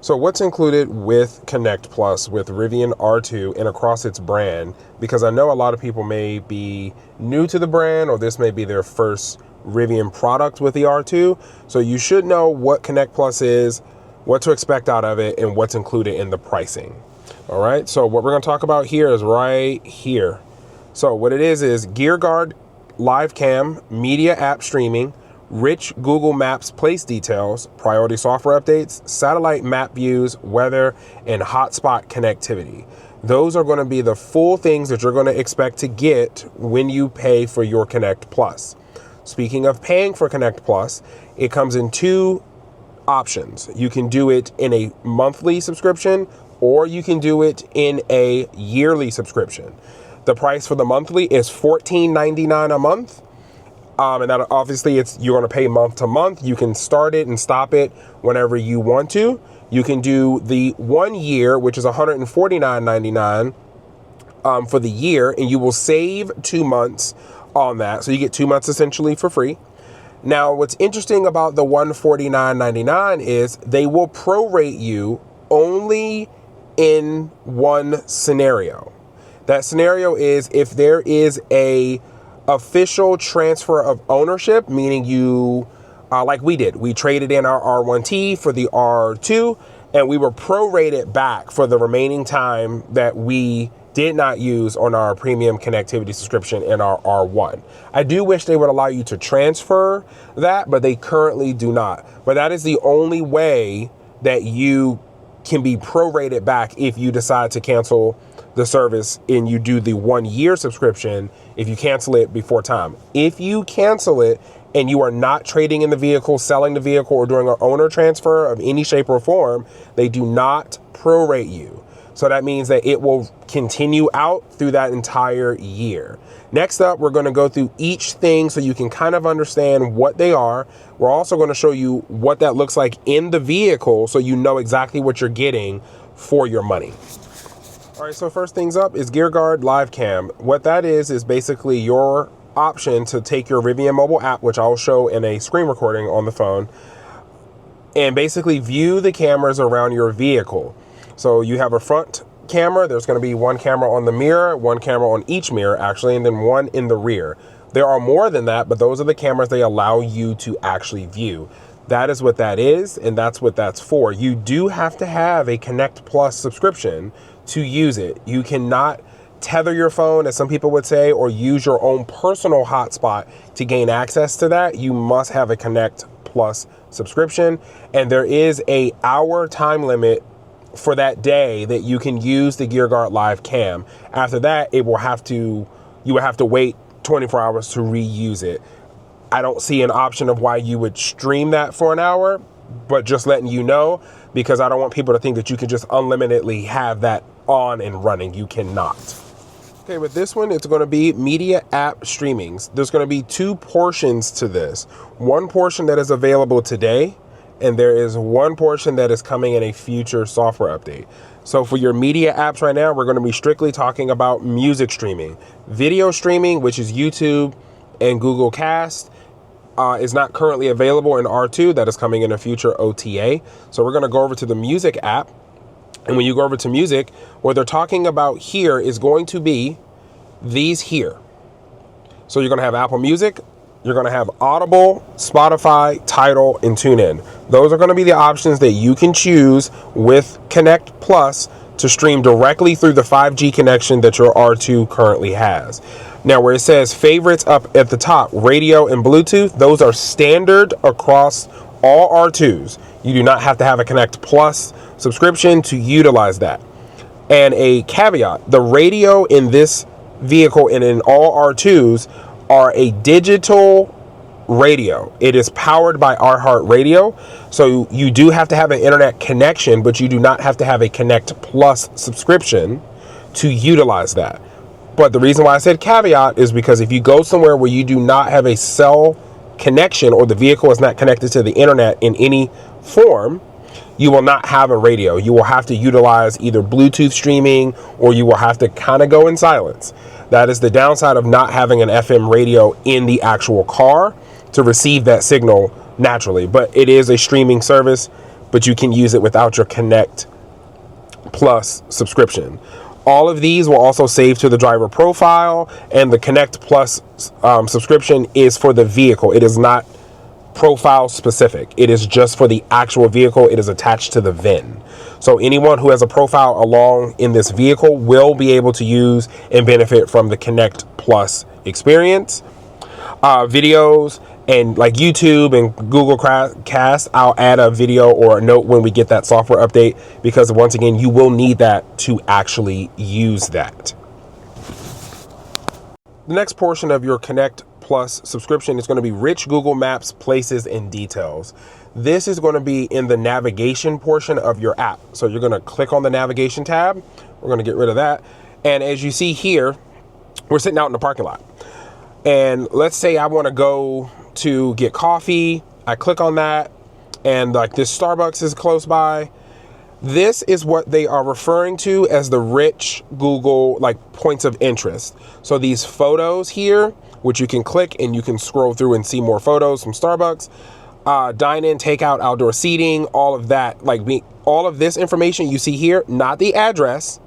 So what's included with Connect Plus with Rivian R2 and across its brand? Because I know a lot of people may be new to the brand, or this may be their first Rivian product with the R2. So you should know what Connect Plus is, what to expect out of it, and what's included in the pricing. All right, so what we're going to talk about here is right here. So what it is Gear Guard Live Cam, media app streaming, rich Google Maps place details, priority software updates, satellite map views, weather, and hotspot connectivity. Those are going to be the full things that you're going to expect to get when you pay for your Connect Plus. Speaking of paying for Connect Plus, it comes in two options. You can do it in a monthly subscription, or you can do it in a yearly subscription. The price for the monthly is $14.99 a month. And that obviously you're going to pay month to month. You can start it and stop it whenever you want to. You can do the 1 year, which is $149.99 for the year, and you will save 2 months on that. So you get 2 months essentially for free. Now, what's interesting about the $149.99 is they will prorate you only in one scenario. That scenario is if there is a official transfer of ownership, meaning you, like we did, we traded in our R1T for the R2, and we were prorated back for the remaining time that we did not use on our premium connectivity subscription in our R1. I do wish they would allow you to transfer that, but they currently do not. But that is the only way that you can be prorated back if you decide to cancel the service and you do the 1 year subscription if you cancel it before time. If you cancel it and you are not trading in the vehicle, selling the vehicle, or doing an owner transfer of any shape or form, they do not prorate you. So that means that it will continue out through that entire year. Next up, we're going to go through each thing so you can kind of understand what they are. We're also going to show you what that looks like in the vehicle so you know exactly what you're getting for your money. All right, so first things up is Gear Guard Live Cam. What that is basically your option to take your Rivian mobile app, which I'll show in a screen recording on the phone, and basically view the cameras around your vehicle. So you have a front camera. There's going to be one camera on the mirror, one camera on each mirror actually, and then one in the rear. There are more than that, but those are the cameras they allow you to actually view. That is what that is, and that's what that's for. You do have to have a Connect Plus subscription to use it. You cannot tether your phone, as some people would say, or use your own personal hotspot to gain access to that. You must have a Connect Plus subscription, and there is an hour time limit for that day that you can use the Gear Guard Live Cam. After that, you will have to wait 24 hours to reuse it. I don't see an option of why you would stream that for an hour, but just letting you know, because I don't want people to think that you can just unlimitedly have that on and running. You cannot. Okay, with this one, it's going to be media app streamings. There's going to be two portions to this. One portion that is available today, and there is one portion that is coming in a future software update. So for your media apps right now, we're going to be strictly talking about music streaming. Video streaming, which is YouTube and Google Cast, is not currently available in R2. That is coming in a future OTA. So we're going to go over to the music app. And when you go over to music, what they're talking about here is going to be these here. So you're going to have Apple Music, you're going to have Audible, Spotify, Tidal, and TuneIn. Those are going to be the options that you can choose with Connect Plus to stream directly through the 5G connection that your R2 currently has. Now, where it says favorites up at the top, radio and Bluetooth, those are standard across all R2s. You do not have to have a Connect Plus subscription to utilize that. And a caveat, the radio in this vehicle and in all R2s are a digital radio. It is powered by iHeartRadio. So you do have to have an internet connection, but you do not have to have a Connect Plus subscription to utilize that. But the reason why I said caveat is because if you go somewhere where you do not have a cell connection or the vehicle is not connected to the internet in any form, you will not have a radio. You will have to utilize either Bluetooth streaming, or you will have to kind of go in silence. That is the downside of not having an FM radio in the actual car to receive that signal naturally. But it is a streaming service but you can use it without your Connect Plus subscription. All of these will also save to the driver profile, and the Connect Plus subscription is for the vehicle. It is not profile specific. It is just for the actual vehicle. It is attached to the VIN. So anyone who has a profile along in this vehicle will be able to use and benefit from the Connect Plus experience. Videos and like YouTube and Google Cast, I'll add a video or a note when we get that software update, because once again, you will need that to actually use that. The next portion of your Connect Plus subscription is going to be rich Google Maps, places, and details. This is going to be in the navigation portion of your app. So you're going to click on the navigation tab. We're going to get rid of that. And as you see here, we're sitting out in the parking lot. And let's say I want to go to get coffee. I click on that, and like this Starbucks is close by. This is what they are referring to as the rich Google like points of interest. So these photos here, which you can click and you can scroll through and see more photos from Starbucks, dine-in, takeout, outdoor seating, all of that, all of this information you see here, not the address.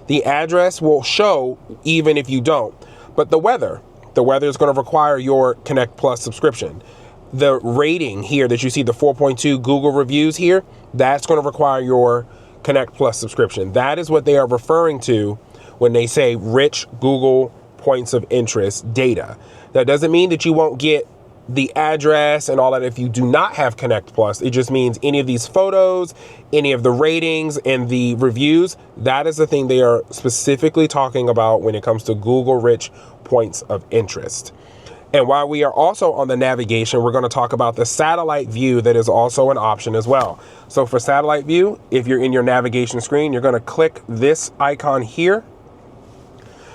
The address will show even if you don't, but the weather is going to require your Connect Plus subscription. The rating here that you see, the 4.2 Google reviews here, that's going to require your Connect Plus subscription. That is what they are referring to when they say rich Google points of interest data. That doesn't mean that you won't get the address and all that if you do not have Connect Plus. It just means any of these photos, any of the ratings and the reviews, that is the thing they are specifically talking about when it comes to Google rich points of interest. And while we are also on the navigation, we're going to talk about the satellite view that is also an option as well. So for satellite view, if you're in your navigation screen, you're going to click this icon here.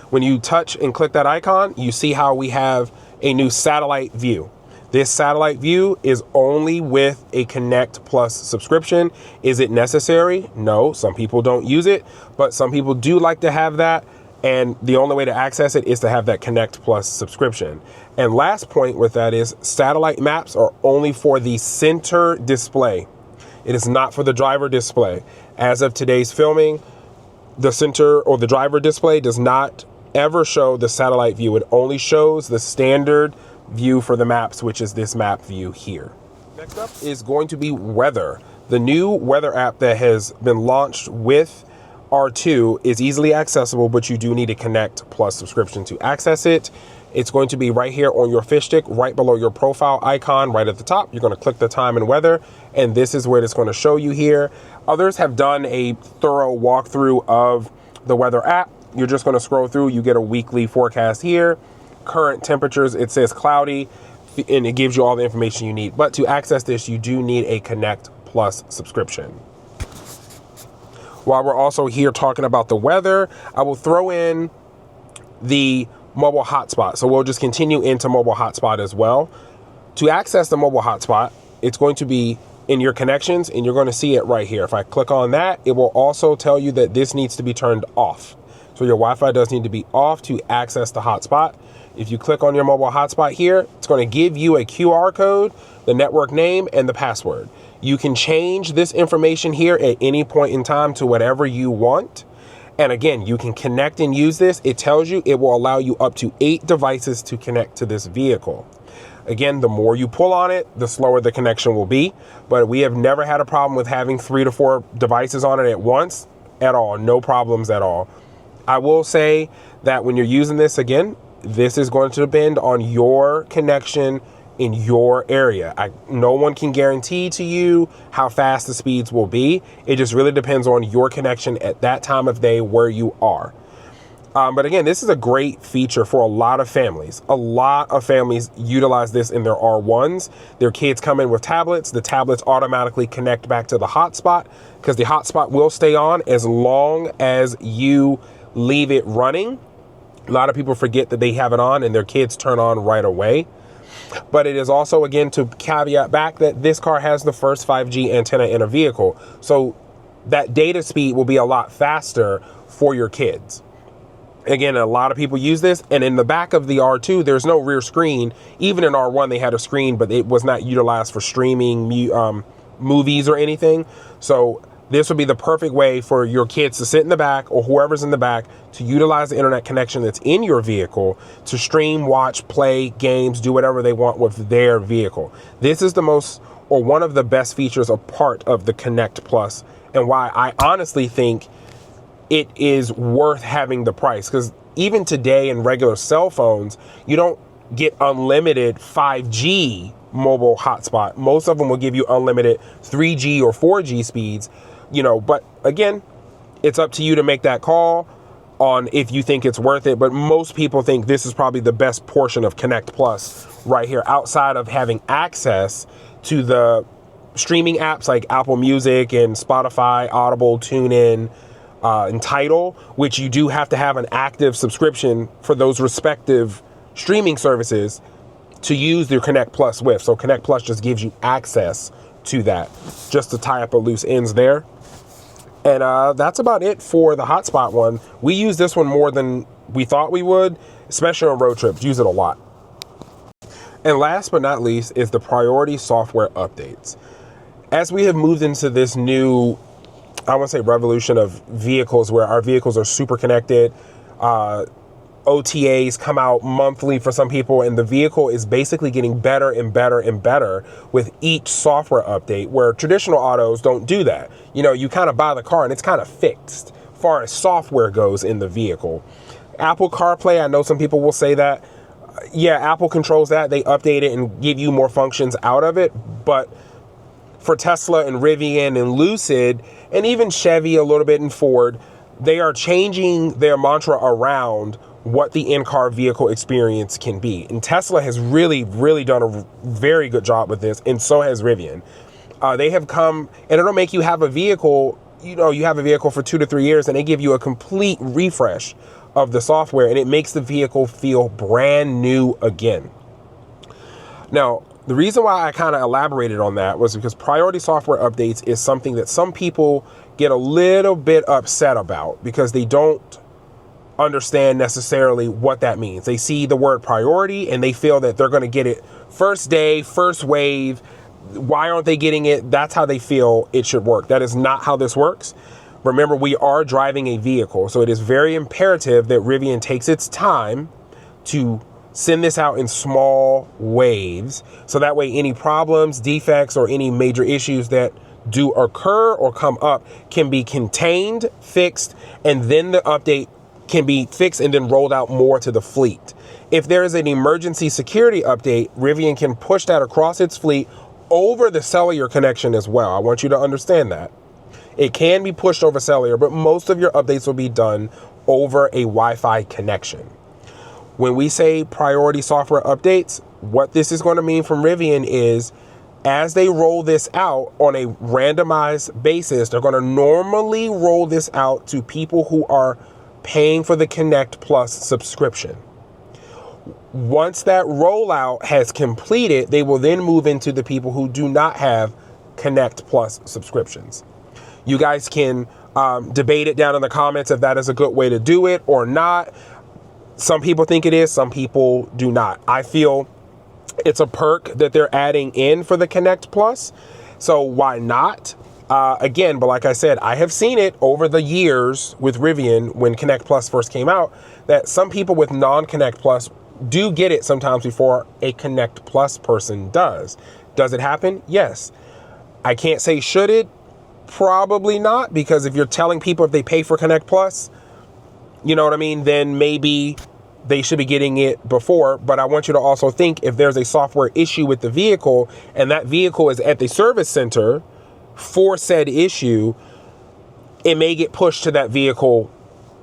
When you touch and click that icon, you see how we have a new satellite view. This satellite view is only with a Connect Plus subscription. Is it necessary? No, some people don't use it, but some people do like to have that. And the only way to access it is to have that Connect Plus subscription. And last point with that is satellite maps are only for the center display. It is not for the driver display. As of today's filming, the center or the driver display does not ever show the satellite view. It only shows the standard view for the maps, which is this map view here. Next up is going to be weather. The new weather app that has been launched with R2 is easily accessible, but you do need a Connect Plus subscription to access it. It's going to be right here on your fish stick, right below your profile icon, right at the top. You're going to click the time and weather, and this is where it's going to show you here. Others have done a thorough walkthrough of the weather app. You're just going to scroll through. You get a weekly forecast here. Current temperatures, it says cloudy, and it gives you all the information you need. But to access this, you do need a Connect Plus subscription. While we're also here talking about the weather, I will throw in the mobile hotspot. So we'll just continue into mobile hotspot as well. To access the mobile hotspot, it's going to be in your connections, and you're going to see it right here. If I click on that, it will also tell you that this needs to be turned off. So your Wi-Fi does need to be off to access the hotspot. If you click on your mobile hotspot here, it's going to give you a QR code, the network name, and the password. You can change this information here at any point in time to whatever you want. And again, you can connect and use this. It tells you it will allow you up to 8 devices to connect to this vehicle. Again, the more you pull on it, the slower the connection will be. But we have never had a problem with having 3 to 4 devices on it at once at all. No problems at all. I will say that when you're using this, again, this is going to depend on your connection in your area. No one can guarantee to you how fast the speeds will be. It just really depends on your connection at that time of day where you are. But again, this is a great feature for a lot of families. A lot of families utilize this in their R1s. Their kids come in with tablets. The tablets automatically connect back to the hotspot because the hotspot will stay on as long as you leave it running. A lot of people forget that they have it on and their kids turn on right away. But it is also, again, to caveat back that this car has the first 5G antenna in a vehicle. So that data speed will be a lot faster for your kids. Again, a lot of people use this. And in the back of the R2, there's no rear screen. Even in R1, they had a screen, but it was not utilized for streaming movies or anything. So this would be the perfect way for your kids to sit in the back, or whoever's in the back, to utilize the internet connection that's in your vehicle to stream, watch, play games, do whatever they want with their vehicle. This is the most, or one of the best features, a part of the Connect Plus, and why I honestly think it is worth having the price. Because even today in regular cell phones, you don't get unlimited 5G mobile hotspot. Most of them will give you unlimited 3G or 4G speeds, but again, it's up to you to make that call on if you think it's worth it. But most people think this is probably the best portion of Connect Plus right here, outside of having access to the streaming apps like Apple Music and Spotify, Audible, TuneIn, and Tidal, which you do have to have an active subscription for those respective streaming services to use their Connect Plus with. So Connect Plus just gives you access to that, just to tie up the loose ends there. And that's about it for the hotspot one. We use this one more than we thought we would, especially on road trips. Use it a lot. And last but not least is the priority software updates. As we have moved into this new, I want to say, revolution of vehicles, where our vehicles are super connected, OTAs come out monthly for some people, and the vehicle is basically getting better and better and better with each software update, where traditional autos don't do that. You kind of buy the car and it's kind of fixed as far as software goes in the vehicle. Apple CarPlay, I know some people will say that. Yeah, Apple controls that. They update it and give you more functions out of it. But for Tesla and Rivian and Lucid, and even Chevy a little bit, and Ford, they are changing their mantra around what the in-car vehicle experience can be. And Tesla has really, really done a very good job with this, and so has Rivian. They have come, and it'll make you have a vehicle, you have a vehicle for 2 to 3 years, and they give you a complete refresh of the software, and it makes the vehicle feel brand new again. Now, the reason why I kind of elaborated on that was because priority software updates is something that some people get a little bit upset about, because they don't understand necessarily what that means. They see the word priority and they feel that they're going to get it first day, first wave. Why aren't they getting it? That's how they feel it should work. That is not how this works. Remember, we are driving a vehicle, so it is very imperative that Rivian takes its time to send this out in small waves, so that way any problems, defects, or any major issues that do occur or come up can be contained, fixed, and then the update can be fixed and then rolled out more to the fleet. If there is an emergency security update, Rivian can push that across its fleet over the cellular connection as well. I want you to understand that. It can be pushed over cellular, but most of your updates will be done over a Wi-Fi connection. When we say priority software updates, what this is going to mean from Rivian is, as they roll this out on a randomized basis, they're going to normally roll this out to people who are paying for the Connect Plus subscription. Once that rollout has completed, they will then move into the people who do not have Connect Plus subscriptions. You guys can debate it down in the comments if that is a good way to do it or not. Some people think it is, some people do not. I feel it's a perk that they're adding in for the Connect Plus, so why not? Again, but like I said, I have seen it over the years with Rivian when Connect Plus first came out, that some people with non-Connect Plus do get it sometimes before a Connect Plus person does. Does it happen? Yes. I can't say should it? Probably not, because if you're telling people if they pay for Connect Plus, you know what I mean, then maybe they should be getting it before. But I want you to also think, if there's a software issue with the vehicle and that vehicle is at the service center for said issue, it may get pushed to that vehicle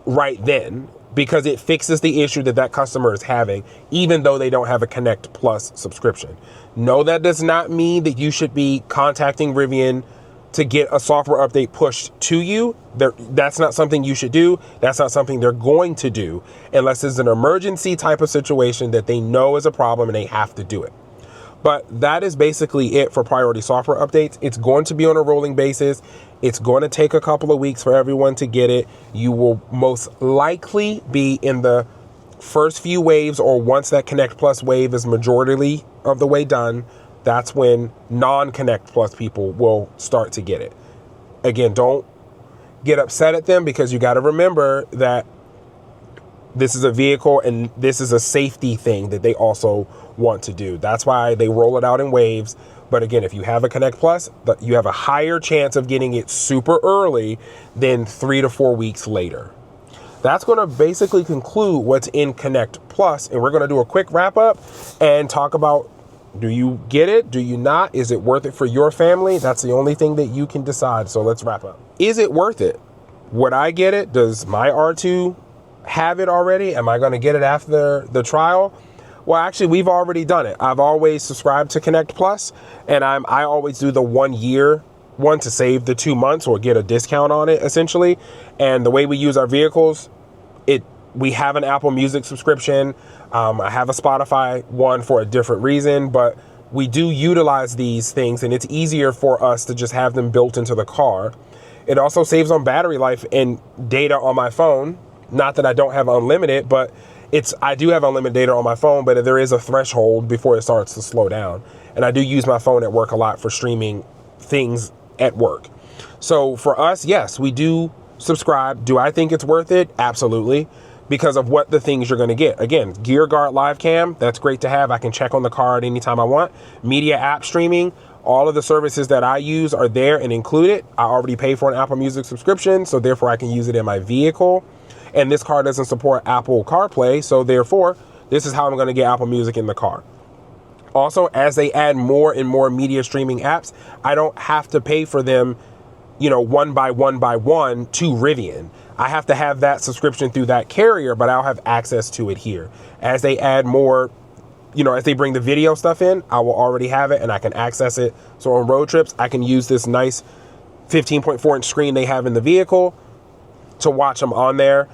right then, because it fixes the issue that that customer is having, even though they don't have a Connect Plus subscription. No, that does not mean that you should be contacting Rivian to get a software update pushed to you. That's not something you should do. That's not something they're going to do unless it's an emergency type of situation that they know is a problem and they have to do it. But that is basically it for priority software updates. It's going to be on a rolling basis. It's going to take a couple of weeks for everyone to get it. You will most likely be in the first few waves, or once that Connect Plus wave is majority of the way done, that's when non-Connect Plus people will start to get it. Again, don't get upset at them, because you got to remember that this is a vehicle and this is a safety thing that they also want to do. That's why they roll it out in waves. But again, if you have a Connect Plus, you have a higher chance of getting it super early than 3 to 4 weeks later. That's going to basically conclude what's in Connect Plus, and we're going to do a quick wrap up and talk about, do you get it? Do you not? Is it worth it for your family? That's the only thing that you can decide. So let's wrap up. Is it worth it? Would I get it? Does my R2 have it already? Am I going to get it after the trial? Well, actually, we've already done it. I've always subscribed to Connect Plus, and I always do the 1 year one to save the 2 months or get a discount on it, essentially. And the way we use our vehicles, we have an Apple Music subscription. I have a Spotify one for a different reason, but we do utilize these things, and it's easier for us to just have them built into the car. It also saves on battery life and data on my phone. Not that I don't have unlimited, but I do have unlimited data on my phone, but there is a threshold before it starts to slow down. And I do use my phone at work a lot for streaming things at work. So for us, yes, we do subscribe. Do I think it's worth it? Absolutely. Because of what the things you're going to get. Again, Gear Guard Live Cam, that's great to have. I can check on the car at any time I want. Media app streaming, all of the services that I use are there and included. I already pay for an Apple Music subscription, so therefore I can use it in my vehicle. And this car doesn't support Apple CarPlay, so therefore this is how I'm going to get Apple Music in the car. Also, as they add more and more media streaming apps, I don't have to pay for them, one by one to Rivian. I have to have that subscription through that carrier, but I'll have access to it here. As they add more, as they bring the video stuff in, I will already have it and I can access it. So on road trips, I can use this nice 15.4 inch screen they have in the vehicle to watch them on there.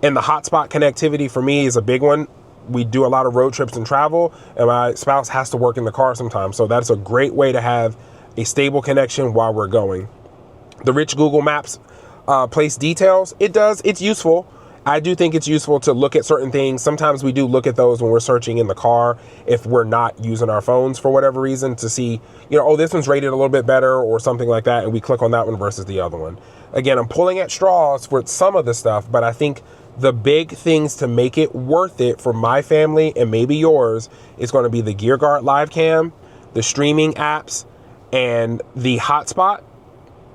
And the hotspot connectivity for me is a big one. We do a lot of road trips and travel, and my spouse has to work in the car sometimes. So that's a great way to have a stable connection while we're going. The rich Google Maps place details, it's useful. I do think it's useful to look at certain things. Sometimes we do look at those when we're searching in the car, if we're not using our phones for whatever reason, to see, this one's rated a little bit better or something like that, and we click on that one versus the other one. Again, I'm pulling at straws for some of the stuff, but I think the big things to make it worth it for my family and maybe yours is going to be the Gear Guard Live Cam, the streaming apps, and the hotspot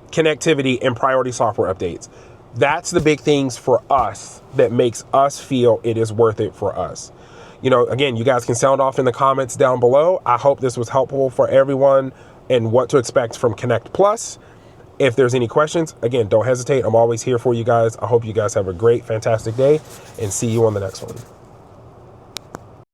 connectivity and priority software updates. That's the big things for us that makes us feel it is worth it for us. Again, you guys can sound off in the comments down below. I hope this was helpful for everyone and what to expect from Connect Plus. If there's any questions, again, don't hesitate. I'm always here for you guys. I hope you guys have a great, fantastic day, and see you on the next one.